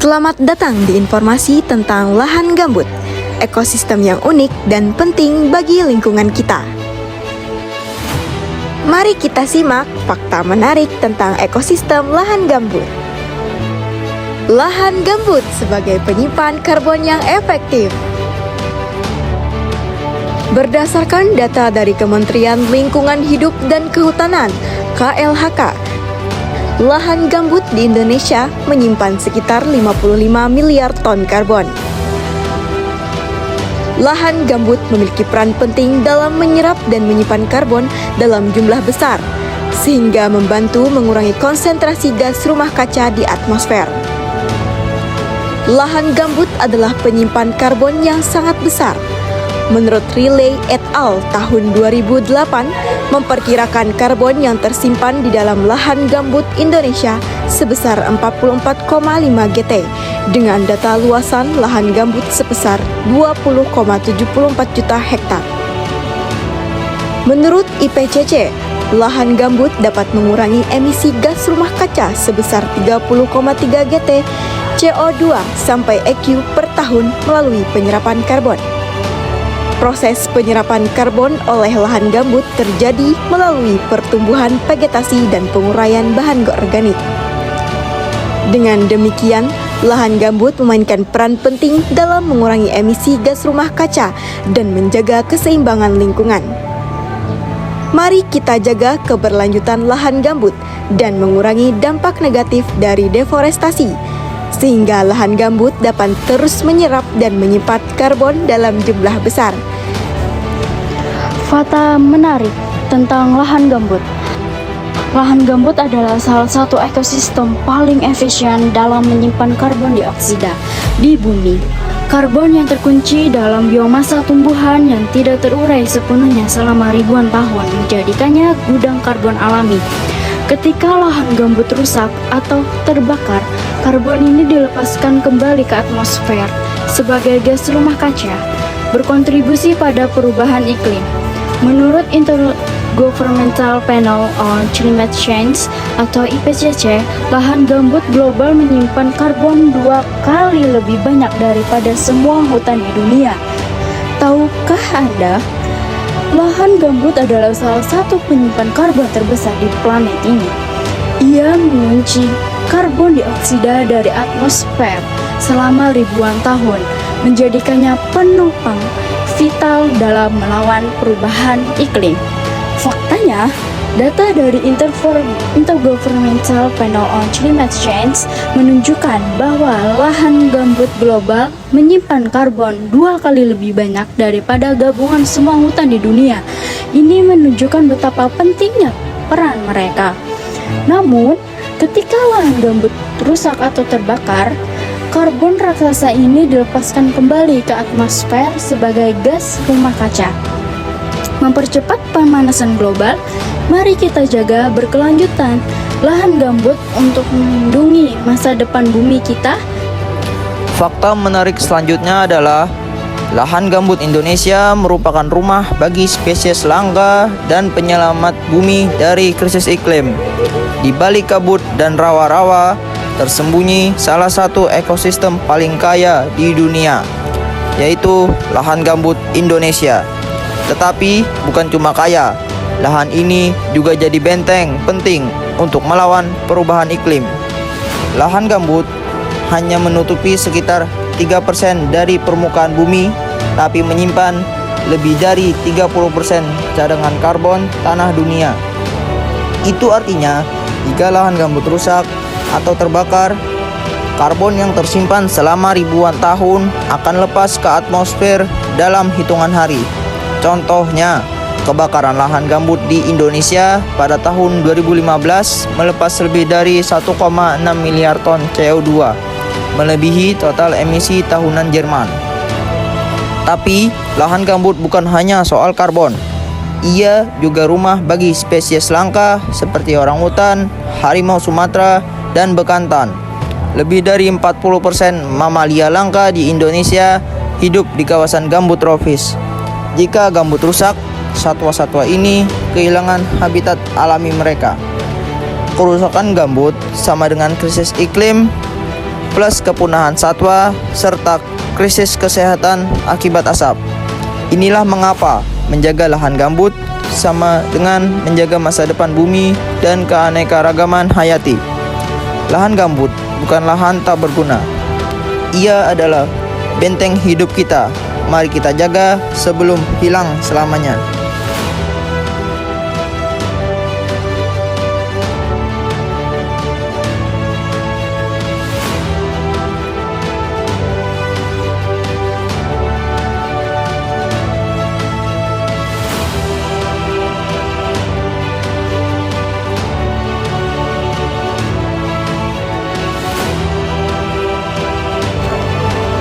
Selamat datang di informasi tentang lahan gambut, ekosistem yang unik dan penting bagi lingkungan kita. Mari kita simak fakta menarik tentang ekosistem lahan gambut. Lahan gambut sebagai penyimpan karbon yang efektif. Berdasarkan data dari Kementerian Lingkungan Hidup dan Kehutanan (KLHK), lahan gambut di Indonesia menyimpan sekitar 55 miliar ton karbon. Lahan gambut memiliki peran penting dalam menyerap dan menyimpan karbon dalam jumlah besar, sehingga membantu mengurangi konsentrasi gas rumah kaca di atmosfer. Lahan gambut adalah penyimpan karbon yang sangat besar. Menurut Riley et al. Tahun 2008, memperkirakan karbon yang tersimpan di dalam lahan gambut Indonesia sebesar 44,5 GT, dengan data luasan lahan gambut sebesar 20,74 juta hektar. Menurut IPCC, lahan gambut dapat mengurangi emisi gas rumah kaca sebesar 30,3 GT CO2 sampai EQ per tahun melalui penyerapan karbon. Proses penyerapan karbon oleh lahan gambut terjadi melalui pertumbuhan vegetasi dan penguraian bahan organik. Dengan demikian, lahan gambut memainkan peran penting dalam mengurangi emisi gas rumah kaca dan menjaga keseimbangan lingkungan. Mari kita jaga keberlanjutan lahan gambut dan mengurangi dampak negatif dari deforestasi, sehingga lahan gambut dapat terus menyerap dan menyimpan karbon dalam jumlah besar. Fakta menarik tentang lahan gambut. Lahan gambut adalah salah satu ekosistem paling efisien dalam menyimpan karbon dioksida di bumi. Karbon yang terkunci dalam biomasa tumbuhan yang tidak terurai sepenuhnya selama ribuan tahun menjadikannya gudang karbon alami. Ketika lahan gambut rusak atau terbakar, karbon ini dilepaskan kembali ke atmosfer sebagai gas rumah kaca, berkontribusi pada perubahan iklim. Menurut Intergovernmental Panel on Climate Change atau IPCC, lahan gambut global menyimpan karbon 2 kali lebih banyak daripada semua hutan di dunia. Tahukah Anda? Lahan gambut adalah salah satu penyimpan karbon terbesar di planet ini. Ia mengunci karbon dioksida dari atmosfer selama ribuan tahun, menjadikannya penopang vital dalam melawan perubahan iklim. Faktanya, data dari Intergovernmental Panel on Climate Change menunjukkan bahwa lahan gambut global menyimpan karbon 2 kali lebih banyak daripada gabungan semua hutan di dunia. Ini menunjukkan betapa pentingnya peran mereka. Namun, ketika lahan gambut rusak atau terbakar, karbon raksasa ini dilepaskan kembali ke atmosfer sebagai gas rumah kaca. Mempercepat pemanasan global, mari kita jaga berkelanjutan lahan gambut untuk melindungi masa depan bumi kita. Fakta menarik selanjutnya adalah lahan gambut Indonesia merupakan rumah bagi spesies langka dan penyelamat bumi dari krisis iklim. Di balik kabut dan rawa-rawa tersembunyi salah satu ekosistem paling kaya di dunia, yaitu lahan gambut Indonesia. Tetapi bukan cuma kaya, lahan ini juga jadi benteng penting untuk melawan perubahan iklim. Lahan gambut hanya menutupi sekitar 3% dari permukaan bumi, tapi menyimpan lebih dari 30% cadangan karbon tanah dunia. Itu artinya, jika lahan gambut rusak atau terbakar, karbon yang tersimpan selama ribuan tahun akan lepas ke atmosfer dalam hitungan hari. Contohnya, kebakaran lahan gambut di Indonesia pada tahun 2015 melepas lebih dari 1,6 miliar ton CO2, melebihi total emisi tahunan Jerman. Tapi, lahan gambut bukan hanya soal karbon. Ia juga rumah bagi spesies langka seperti orangutan, harimau Sumatera, dan bekantan. Lebih dari 40% mamalia langka di Indonesia hidup di kawasan gambut tropis. Jika gambut rusak, satwa-satwa ini kehilangan habitat alami mereka. Kerusakan gambut sama dengan krisis iklim plus kepunahan satwa, serta krisis kesehatan akibat asap. Inilah mengapa menjaga lahan gambut sama dengan menjaga masa depan bumi dan keanekaragaman hayati. Lahan gambut bukan lahan tak berguna. Ia adalah benteng hidup kita. Mari kita jaga sebelum hilang selamanya.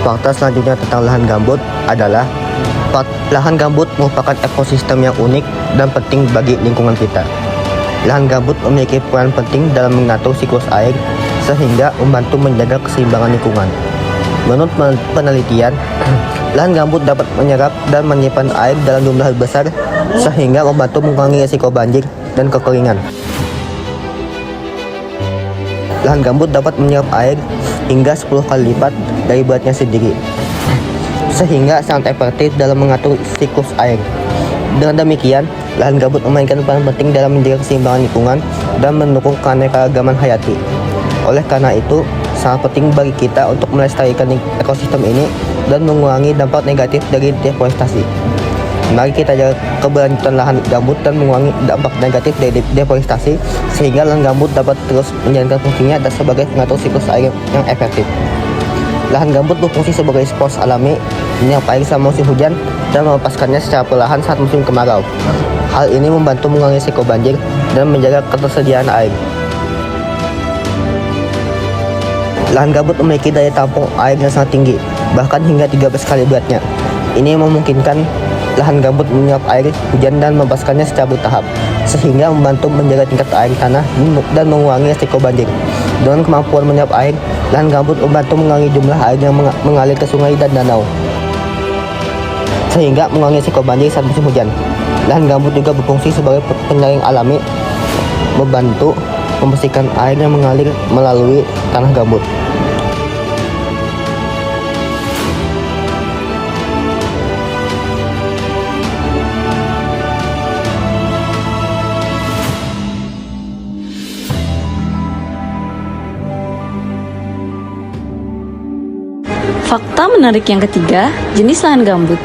Fakta selanjutnya tentang lahan gambut adalah lahan gambut merupakan ekosistem yang unik dan penting bagi lingkungan kita. Lahan gambut memiliki peran penting dalam mengatur siklus air sehingga membantu menjaga keseimbangan lingkungan. Menurut penelitian, lahan gambut dapat menyerap dan menyimpan air dalam jumlah besar sehingga membantu mengurangi risiko banjir dan kekeringan. Lahan gambut dapat menyerap air hingga 10 kali lipat dari beratnya sendiri, sehingga sangat efektif dalam mengatur siklus air. Dengan demikian, lahan gambut memainkan peran penting dalam menjaga keseimbangan lingkungan dan mendukung keanekaragaman hayati. Oleh karena itu, sangat penting bagi kita untuk melestarikan ekosistem ini dan mengurangi dampak negatif dari deforestasi. Mari kita jaga keberlanjutan lahan gambut dan mengurangi dampak negatif dari deforestasi sehingga lahan gambut dapat terus menjalankan fungsinya dan sebagai pengatur siklus air yang efektif. Lahan gambut berfungsi sebagai pos alami, menyerap air selama musim hujan dan melepaskannya secara perlahan saat musim kemarau. Hal ini membantu mengurangi risiko banjir dan menjaga ketersediaan air. Lahan gambut memiliki daya tampung air yang sangat tinggi, bahkan hingga 13 kali beratnya. Ini memungkinkan lahan gambut menyerap air hujan dan melepaskannya secara bertahap, sehingga membantu menjaga tingkat air tanah dan mengurangi risiko banjir. Dengan kemampuan menyerap air, lahan gambut membantu mengurangi jumlah air yang mengalir ke sungai dan danau, sehingga mengurangi risiko banjir saat musim hujan. Lahan gambut juga berfungsi sebagai penyaring alami, membantu membersihkan air yang mengalir melalui tanah gambut. Fakta menarik yang ketiga, jenis lahan gambut.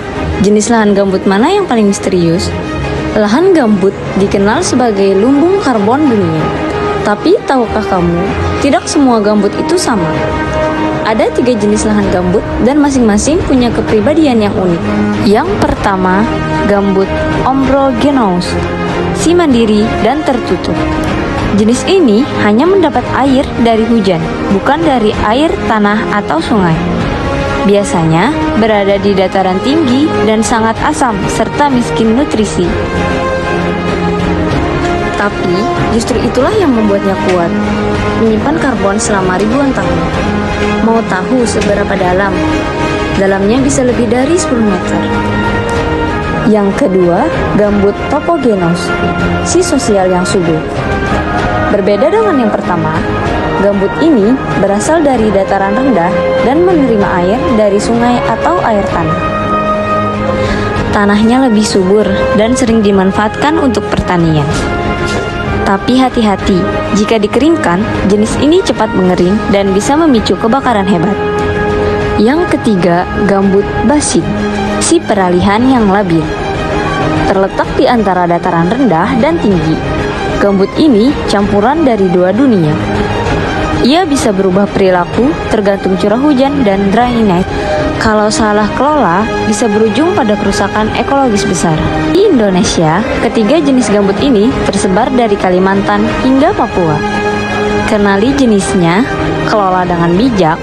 Jenis lahan gambut mana yang paling misterius? Lahan gambut dikenal sebagai lumbung karbon dunia. Tapi tahukah kamu, tidak semua gambut itu sama. Ada 3 jenis lahan gambut dan masing-masing punya kepribadian yang unik. Yang pertama, gambut Ombrogenous, si mandiri dan tertutup. Jenis ini hanya mendapat air dari hujan, bukan dari air tanah atau sungai. Biasanya berada di dataran tinggi dan sangat asam serta miskin nutrisi. Tapi justru itulah yang membuatnya kuat, menyimpan karbon selama ribuan tahun. Mau tahu seberapa dalam? Dalamnya bisa lebih dari 10 meter. Yang kedua, gambut Topogenous, si sosial yang subur. Berbeda dengan yang pertama, gambut ini berasal dari dataran rendah dan menerima air dari sungai atau air tanah. Tanahnya lebih subur dan sering dimanfaatkan untuk pertanian. Tapi hati-hati, jika dikeringkan, jenis ini cepat mengering dan bisa memicu kebakaran hebat. Yang ketiga, gambut Basit, si peralihan yang labil. Terletak di antara dataran rendah dan tinggi. Gambut ini campuran dari 2 dunia. Ia bisa berubah perilaku tergantung curah hujan dan drainase. Kalau salah kelola, bisa berujung pada kerusakan ekologis besar. Di Indonesia, ketiga jenis gambut ini tersebar dari Kalimantan hingga Papua. Kenali jenisnya, kelola dengan bijak,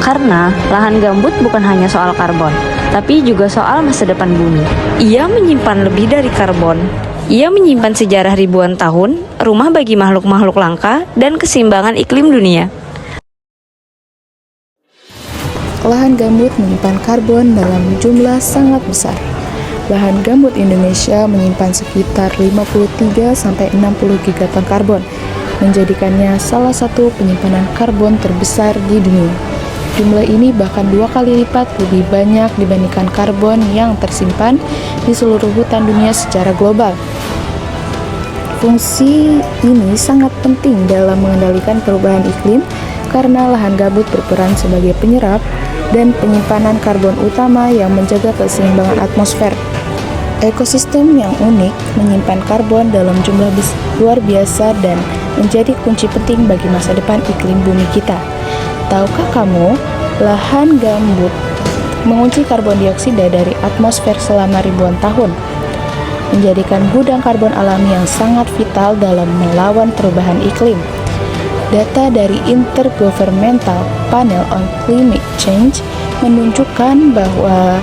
karena lahan gambut bukan hanya soal karbon, tapi juga soal masa depan bumi. Ia menyimpan lebih dari karbon. Ia menyimpan sejarah ribuan tahun, rumah bagi makhluk-makhluk langka, dan keseimbangan iklim dunia. Lahan gambut menyimpan karbon dalam jumlah sangat besar. Lahan gambut Indonesia menyimpan sekitar 53-60 gigaton karbon, menjadikannya salah satu penyimpanan karbon terbesar di dunia. Jumlah ini bahkan 2 kali lipat lebih banyak dibandingkan karbon yang tersimpan di seluruh hutan dunia secara global. Fungsi ini sangat penting dalam mengendalikan perubahan iklim karena lahan gambut berperan sebagai penyerap dan penyimpanan karbon utama yang menjaga keseimbangan atmosfer. Ekosistem yang unik menyimpan karbon dalam jumlah luar biasa dan menjadi kunci penting bagi masa depan iklim bumi kita. Tahukah kamu, lahan gambut mengunci karbon dioksida dari atmosfer selama ribuan tahun, menjadikan gudang karbon alami yang sangat vital dalam melawan perubahan iklim. Data dari Intergovernmental Panel on Climate Change menunjukkan bahwa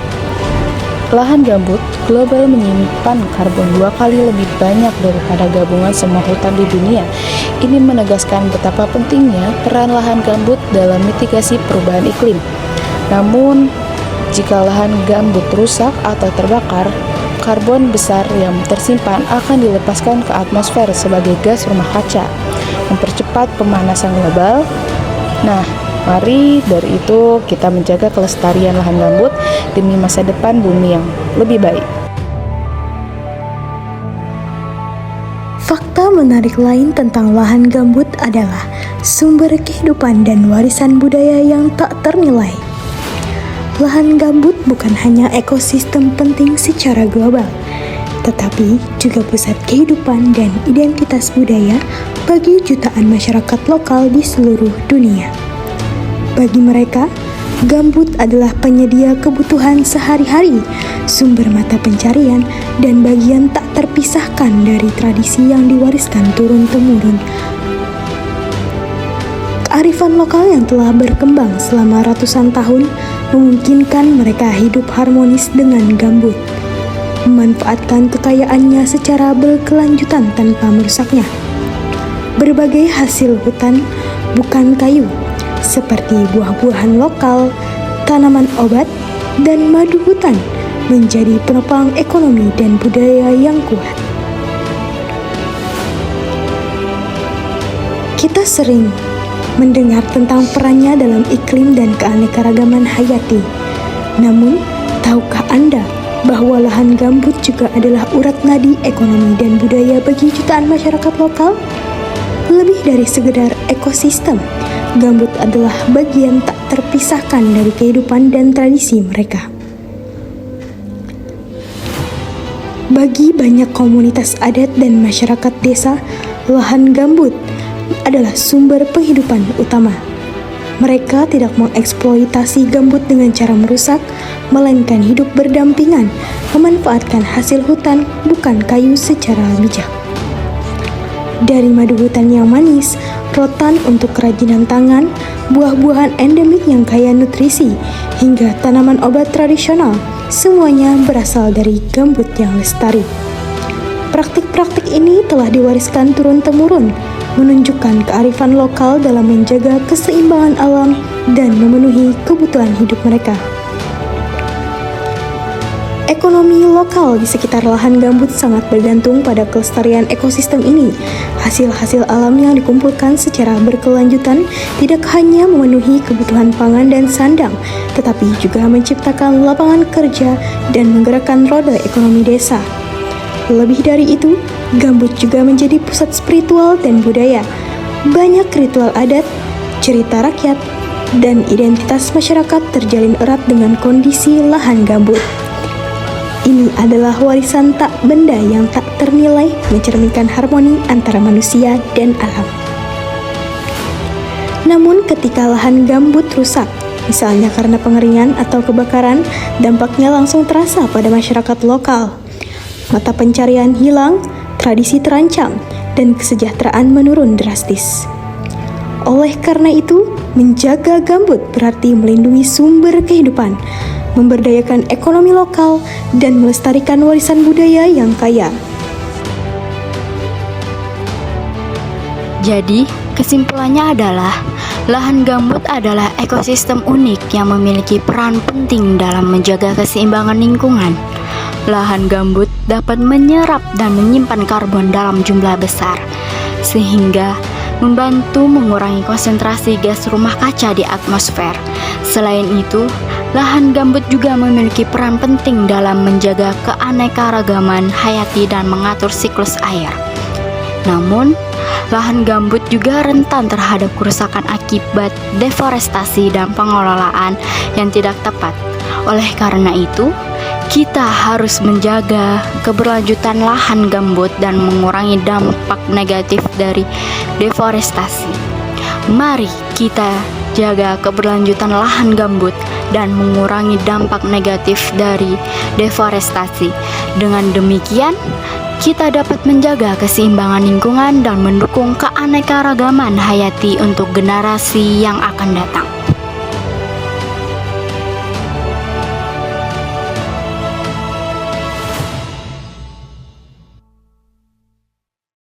lahan gambut global menyimpan karbon 2 kali lebih banyak daripada gabungan semua hutan di dunia. Ini menegaskan betapa pentingnya peran lahan gambut dalam mitigasi perubahan iklim. Namun, jika lahan gambut rusak atau terbakar, karbon besar yang tersimpan akan dilepaskan ke atmosfer sebagai gas rumah kaca, mempercepat pemanasan global. Nah, mari dari itu kita menjaga kelestarian lahan gambut demi masa depan bumi yang lebih baik. Fakta menarik lain tentang lahan gambut adalah sumber kehidupan dan warisan budaya yang tak ternilai. Lahan gambut bukan hanya ekosistem penting secara global, tetapi juga pusat kehidupan dan identitas budaya bagi jutaan masyarakat lokal di seluruh dunia. Bagi mereka, gambut adalah penyedia kebutuhan sehari-hari, sumber mata pencarian, dan bagian tak terpisahkan dari tradisi yang diwariskan turun-temurun. Kearifan lokal yang telah berkembang selama ratusan tahun memungkinkan mereka hidup harmonis dengan gambut, memanfaatkan kekayaannya secara berkelanjutan tanpa merusaknya. Berbagai hasil hutan bukan kayu, seperti buah-buahan lokal, tanaman obat, dan madu hutan menjadi penopang ekonomi dan budaya yang kuat. Kita sering mendengar tentang perannya dalam iklim dan keanekaragaman hayati. Namun, tahukah Anda bahwa lahan gambut juga adalah urat nadi ekonomi dan budaya bagi jutaan masyarakat lokal? Lebih dari sekedar ekosistem, gambut adalah bagian tak terpisahkan dari kehidupan dan tradisi mereka. Bagi banyak komunitas adat dan masyarakat desa, lahan gambut adalah sumber penghidupan utama. Mereka tidak mengeksploitasi gambut dengan cara merusak, melainkan hidup berdampingan, memanfaatkan hasil hutan bukan kayu secara bijak. Dari madu hutan yang manis, rotan untuk kerajinan tangan, buah-buahan endemik yang kaya nutrisi, hingga tanaman obat tradisional, semuanya berasal dari gambut yang lestari. Praktik-praktik ini telah diwariskan turun-temurun, menunjukkan kearifan lokal dalam menjaga keseimbangan alam dan memenuhi kebutuhan hidup mereka. Ekonomi lokal di sekitar lahan gambut sangat bergantung pada kelestarian ekosistem ini. Hasil-hasil alam yang dikumpulkan secara berkelanjutan tidak hanya memenuhi kebutuhan pangan dan sandang, tetapi juga menciptakan lapangan kerja dan menggerakkan roda ekonomi desa. Lebih dari itu, gambut juga menjadi pusat spiritual dan budaya. Banyak ritual adat, cerita rakyat, dan identitas masyarakat terjalin erat dengan kondisi lahan gambut. Ini adalah warisan tak benda yang tak ternilai, mencerminkan harmoni antara manusia dan alam. Namun ketika lahan gambut rusak, misalnya karena pengeringan atau kebakaran, dampaknya langsung terasa pada masyarakat lokal. Mata pencarian hilang, tradisi terancam, dan kesejahteraan menurun drastis. Oleh karena itu, menjaga gambut berarti melindungi sumber kehidupan, memberdayakan ekonomi lokal, dan melestarikan warisan budaya yang kaya. Jadi, kesimpulannya adalah lahan gambut adalah ekosistem unik yang memiliki peran penting dalam menjaga keseimbangan lingkungan. Lahan gambut dapat menyerap dan menyimpan karbon dalam jumlah besar, sehingga membantu mengurangi konsentrasi gas rumah kaca di atmosfer. Selain itu, lahan gambut juga memiliki peran penting dalam menjaga keanekaragaman hayati dan mengatur siklus air. Namun, lahan gambut juga rentan terhadap kerusakan akibat deforestasi dan pengelolaan yang tidak tepat. Oleh karena itu, kita harus menjaga keberlanjutan lahan gambut dan mengurangi dampak negatif dari deforestasi. Mari kita jaga keberlanjutan lahan gambut dan mengurangi dampak negatif dari deforestasi. Dengan demikian, kita dapat menjaga keseimbangan lingkungan dan mendukung keanekaragaman hayati untuk generasi yang akan datang.